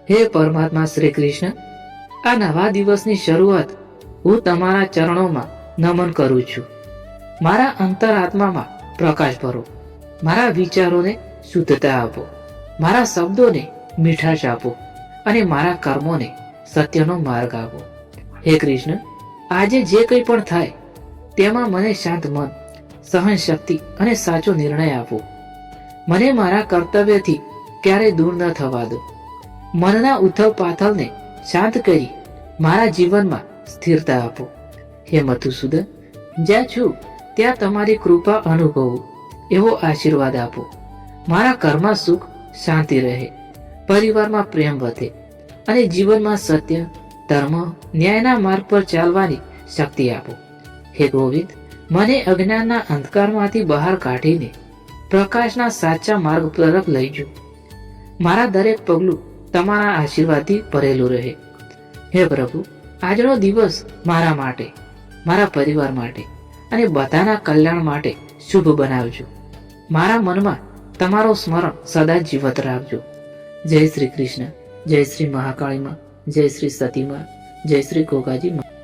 હે પરમાત્મા શ્રી કૃષ્ણ, આ નવા દિવસની શરૂઆત હું તમારા ચરણોમાં નમન કરું છું. મારા અંતરાત્મામાં પ્રકાશ ભરો, મારા વિચારોને શુદ્ધતા આપો, મારા શબ્દોને મીઠાશ આપો અને મારા કર્મોને સત્યનો માર્ગ આપો. હે કૃષ્ણ, આજે જે કંઈ પણ થાય તેમાં મને શાંત મન, સહન શક્તિ અને સાચો નિર્ણય આપો. મને મારા કર્તવ્યથી ક્યારેય દૂર ન થવા દો. મનના ઉથલ પાથલને શાંત કરી મારા જીવનમાં સ્થિરતા આપો. હે મધુસૂદન, જ્યાં છું ત્યાં તમારી કૃપા અનુભવું એવો આશીર્વાદ આપો. મારા ઘરમાં સુખ શાંતિ રહે, પરિવારમાં પ્રેમ વધે અને જીવનમાં સત્ય, ધર્મ, ન્યાયના માર્ગ પર ચાલવાની શક્તિ આપો. હે ગોવિંદ, મને અજ્ઞાનના અંધકારમાંથી બહાર કાઢીને પ્રકાશના સાચા માર્ગ તરફ લઈ જાઓ. મારા દરેક પગલું તમારા આશીર્વાદથી ભરેલું રહે. હે પ્રભુ, આજનો દિવસ મારા માટે, મારા પરિવાર માટે અને બધાના કલ્યાણ માટે શુભ બનાવજો. મારા મનમાં તમારો સ્મરણ સદા જીવત રાખજો. જય શ્રી કૃષ્ણ, જય શ્રી મહાકાળી માં, જય શ્રી સતી માં, જય શ્રી ગોગાજી માં.